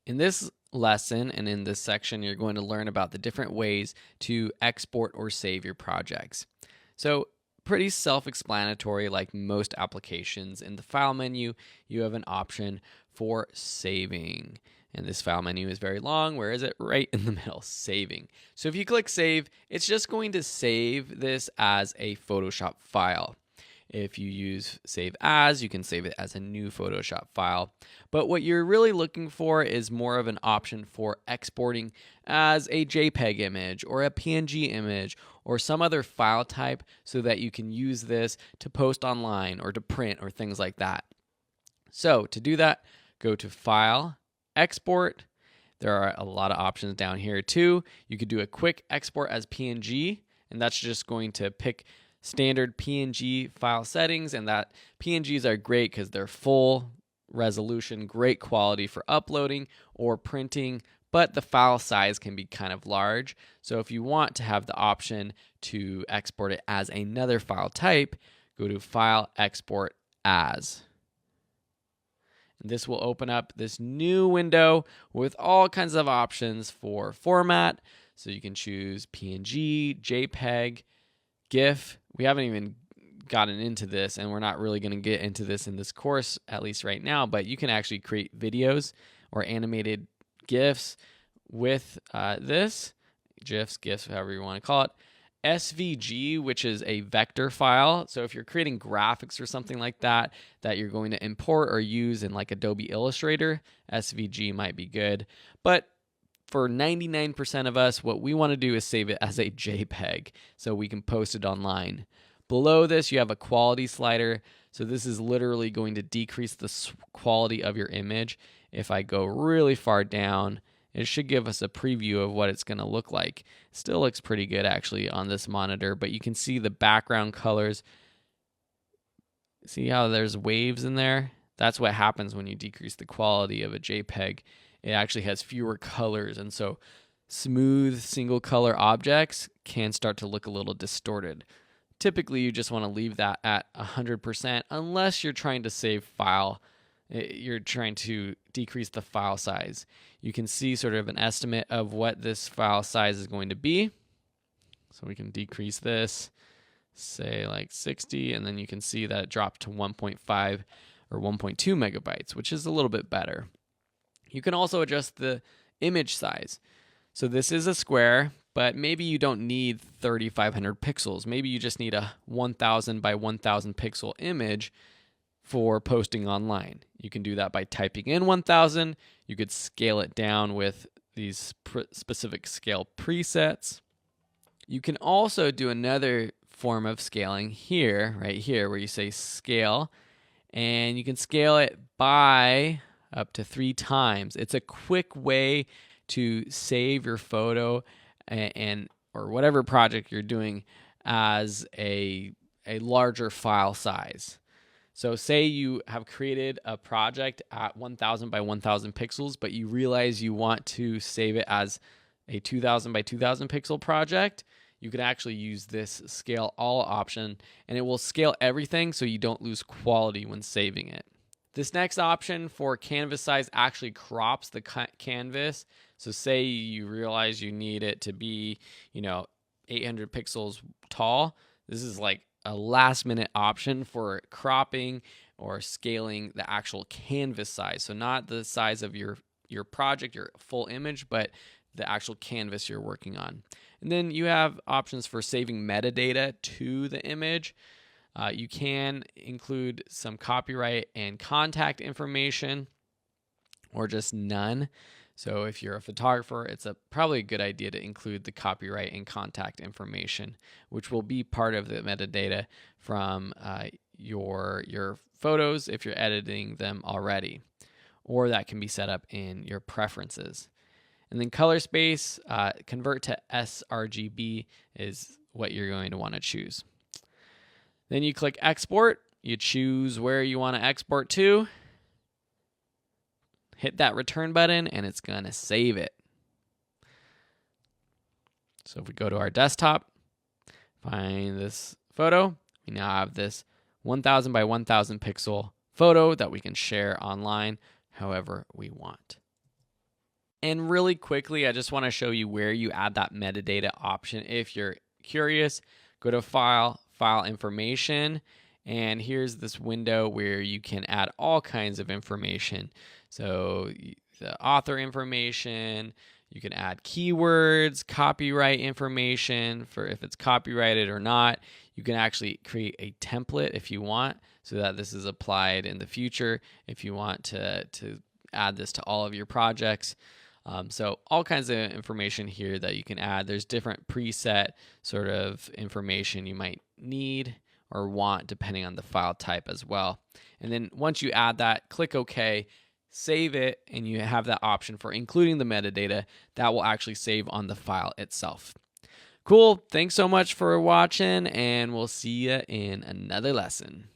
In this lesson and in this section, you're going to learn about the different ways to export or save your projects. So pretty self-explanatory, like most applications. In the file menu, you have an option for saving. And this file menu is very long. Where is it? Right in the middle, saving. So if you click save, it's just going to save this as a Photoshop file. If you use save as, you can save it as a new Photoshop file. But what you're really looking for is more of an option for exporting as a JPEG image or a PNG image or some other file type so that you can use this to post online or to print or things like that. So to do that, go to File, Export. There are a lot of options down here too. You could do a quick export as PNG, and that's just going to pick standard PNG file settings, and that PNGs are great because they're full resolution, great quality for uploading or printing, but the file size can be kind of large. So if you want to have the option to export it as another file type, go to File, Export As. And this will open up this new window with all kinds of options for format. So you can choose PNG, JPEG, GIF. We haven't even gotten into this, and we're not really going to get into this in this course, at least right now, but you can actually create videos or animated GIFs with this, GIFs, GIFs, however you want to call it. SVG, which is a vector file. So if you're creating graphics or something like that you're going to import or use in like Adobe Illustrator, SVG might be good. But for 99% of us, what we want to do is save it as a JPEG so we can post it online. Below this, you have a quality slider. So this is literally going to decrease the quality of your image. If I go really far down, it should give us a preview of what it's going to look like. Still looks pretty good actually on this monitor, but you can see the background colors. See how there's waves in there? That's what happens when you decrease the quality of a JPEG. It actually has fewer colors, and so smooth single color objects can start to look a little distorted. Typically, you just want to leave that at 100% unless you're trying to save file. You're trying to decrease the file size. You can see sort of an estimate of what this file size is going to be. So we can decrease this, say like 60, and then you can see that it dropped to 1.5 or 1.2 megabytes, which is a little bit better. You can also adjust the image size. So this is a square, but maybe you don't need 3,500 pixels. Maybe you just need a 1,000 by 1,000 pixel image for posting online. You can do that by typing in 1,000. You could scale it down with these specific scale presets. You can also do another form of scaling here, right here, where you say scale, and you can scale it by up to 3 times. It's a quick way to save your photo and or whatever project you're doing as a larger file size. So say you have created a project at 1,000 by 1,000 pixels, but you realize you want to save it as a 2,000 by 2,000 pixel project. You can actually use this scale all option, and it will scale everything so you don't lose quality when saving it. This next option for canvas size actually crops the canvas. So say you realize you need it to be, 800 pixels tall. This is like a last minute option for cropping or scaling the actual canvas size. So not the size of your project, your full image, but the actual canvas you're working on. And then you have options for saving metadata to the image. You can include some copyright and contact information or just none. So if you're a photographer, it's probably a good idea to include the copyright and contact information, which will be part of the metadata from your photos if you're editing them already. Or that can be set up in your preferences. And then color space, convert to sRGB is what you're going to want to choose. Then you click export. You choose where you want to export to. Hit that return button and it's going to save it. So if we go to our desktop, find this photo, we now have this 1,000 by 1,000 pixel photo that we can share online however we want. And really quickly, I just want to show you where you add that metadata option. If you're curious, go to File, File Information, and here's this window where you can add all kinds of information. So the author information, you can add keywords, copyright information for if it's copyrighted or not. You can actually create a template if you want, so that this is applied in the future if you want to add this to all of your projects. So all kinds of information here that you can add. There's different preset sort of information you might need or want depending on the file type as well. And then once you add that, click OK, save it, and you have that option for including the metadata that will actually save on the file itself. Cool. Thanks so much for watching, and we'll see you in another lesson.